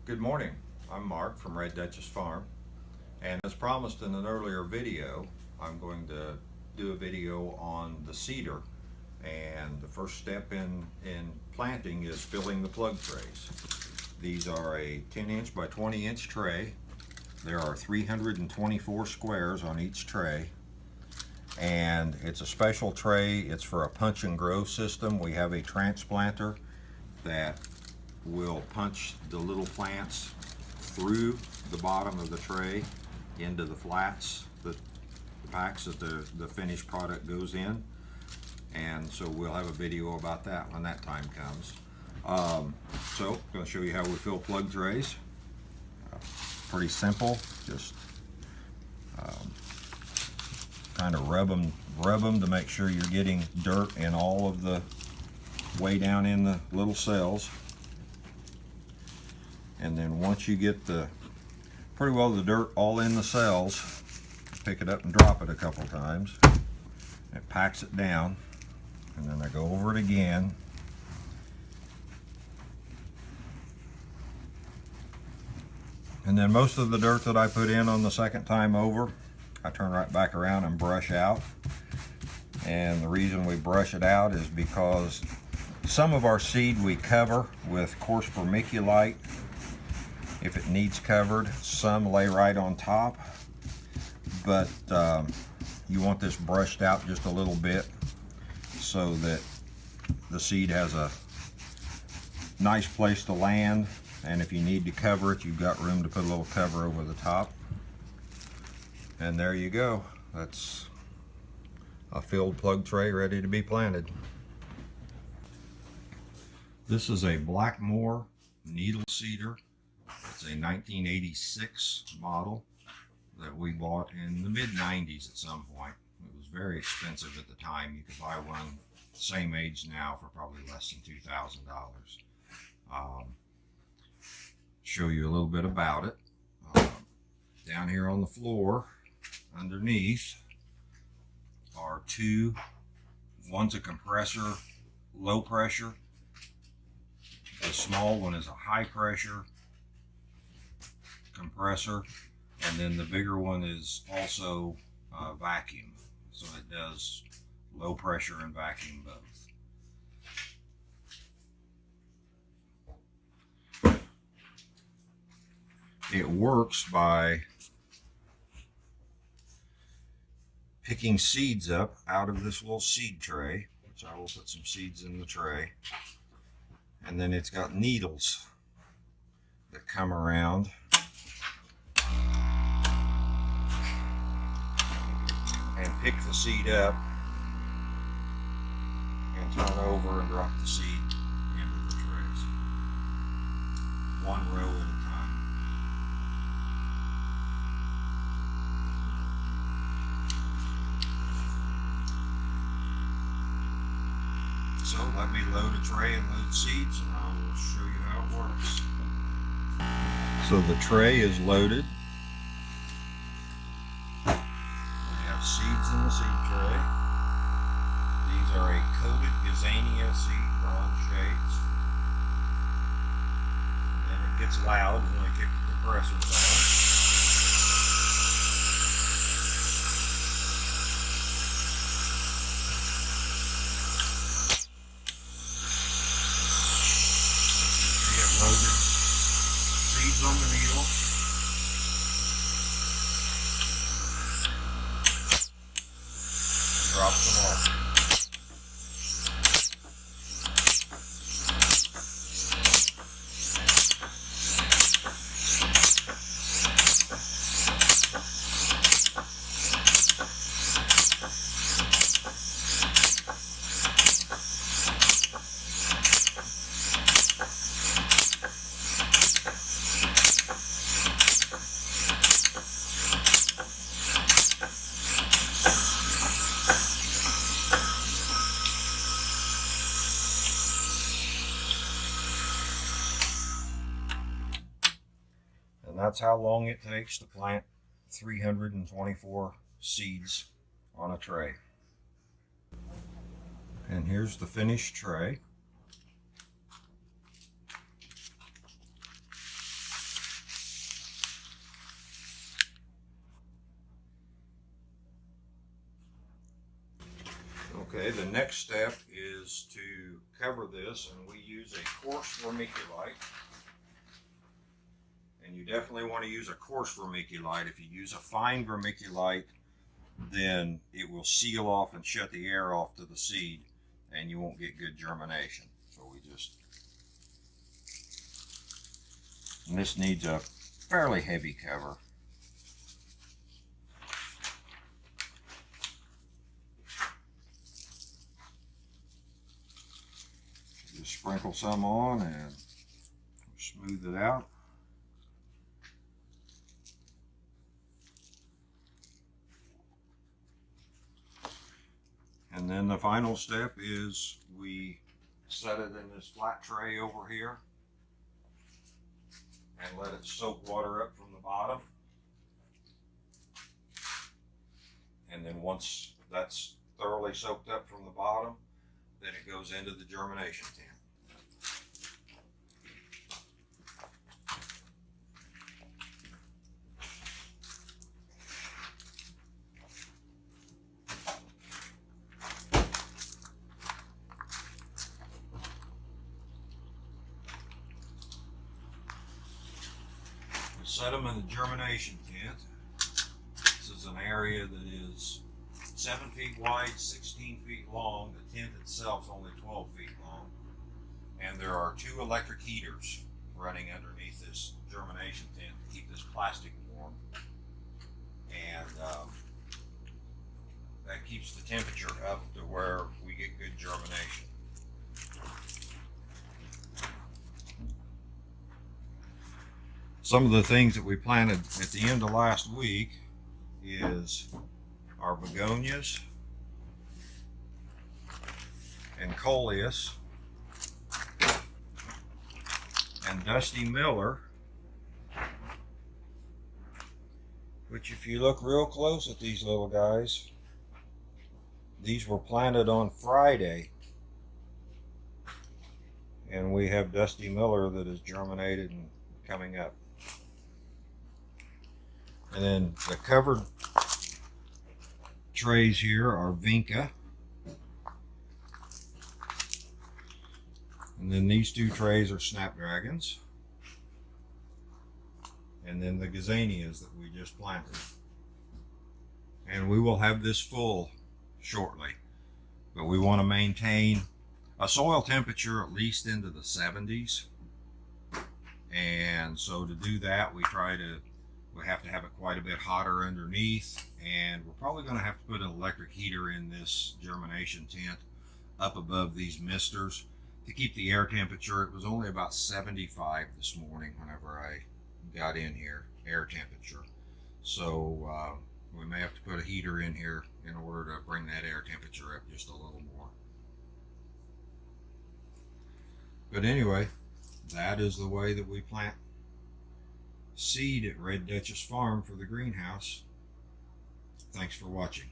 Good morning. I'm Mark from Red Duchess Farm, and as promised in an earlier video, I'm going to do a video on the cedar. And the first step in planting is filling the plug trays. These are a 10-inch by 20-inch tray. There are 324 squares on each tray, and it's a special tray. It's for a punch and grow system. We have a transplanter that will punch the little plants through the bottom of the tray into the flats, the packs that the finished product goes in. And so we'll have a video about that when that time comes. So I'm going to show you how we fill plug trays. Pretty simple. Just kind of rub them to make sure you're getting dirt in all of the way down in the little cells. And then once you get pretty well the dirt all in the cells, pick it up and drop it a couple times. It packs it down, and then I go over it again. And then most of the dirt that I put in on the second time over, I turn right back around and brush out. And the reason we brush it out is because some of our seed we cover with coarse vermiculite if it needs covered. Some lay right on top, but you want this brushed out just a little bit so that the seed has a nice place to land, and if you need to cover it, you've got room to put a little cover over the top. And there you go. That's a filled plug tray ready to be planted. This is a Blackmore needle cedar. It's a 1986 model that we bought in the mid-90s at some point. It was very expensive at the time. You could buy one the same age now for probably less than $2,000. Show you a little bit about it. Down here on the floor underneath are one's a compressor, low pressure. The small one is a high pressure compressor, and then the bigger one is also vacuum, so it does low pressure and vacuum both. It works by picking seeds up out of this little seed tray, which I will put some seeds in the tray, and then it's got needles that come around and pick the seed up and turn over and drop the seed into the trays, one row at a time. So let me load a tray and load seeds, and I will show you how it works. So the tray is loaded. Seeds in the seed tray. These are a coated gazania seed, broad shades. And then it gets loud when I kick the compressors on. See it loaded. Seeds on the needle. Drops them off. That's how long it takes to plant 324 seeds on a tray. And here's the finished tray. Okay, the next step is to cover this, and we use a coarse vermiculite. And you definitely want to use a coarse vermiculite. If you use a fine vermiculite, then it will seal off and shut the air off to the seed, and you won't get good germination. So and this needs a fairly heavy cover. Just sprinkle some on and smooth it out. And then the final step is we set it in this flat tray over here and let it soak water up from the bottom. And then once that's thoroughly soaked up from the bottom, then it goes into the germination tin. Set them in the germination tent. This is an area that is 7 feet wide, 16 feet long. The tent itself is only 12 feet long. And there are 2 electric heaters running underneath this germination tent to keep this plastic warm. And that keeps the temperature up to where we get good germination. Some of the things that we planted at the end of last week is our begonias and coleus and Dusty Miller, which if you look real close at these little guys, these were planted on Friday, and we have Dusty Miller that is germinated and coming up. And then the covered trays here are vinca. And then these 2 trays are snapdragons. And then the gazanias that we just planted. And we will have this full shortly. But we want to maintain a soil temperature at least into the 70s. And so to do that, we have to have it quite a bit hotter underneath, and we're probably going to have to put an electric heater in this germination tent up above these misters to keep the air temperature. It was only about 75 this morning whenever I got in here, air temperature. So we may have to put a heater in here in order to bring that air temperature up just a little more. But anyway, that is the way that we plant seed at Red Duchess Farm for the greenhouse. Thanks for watching.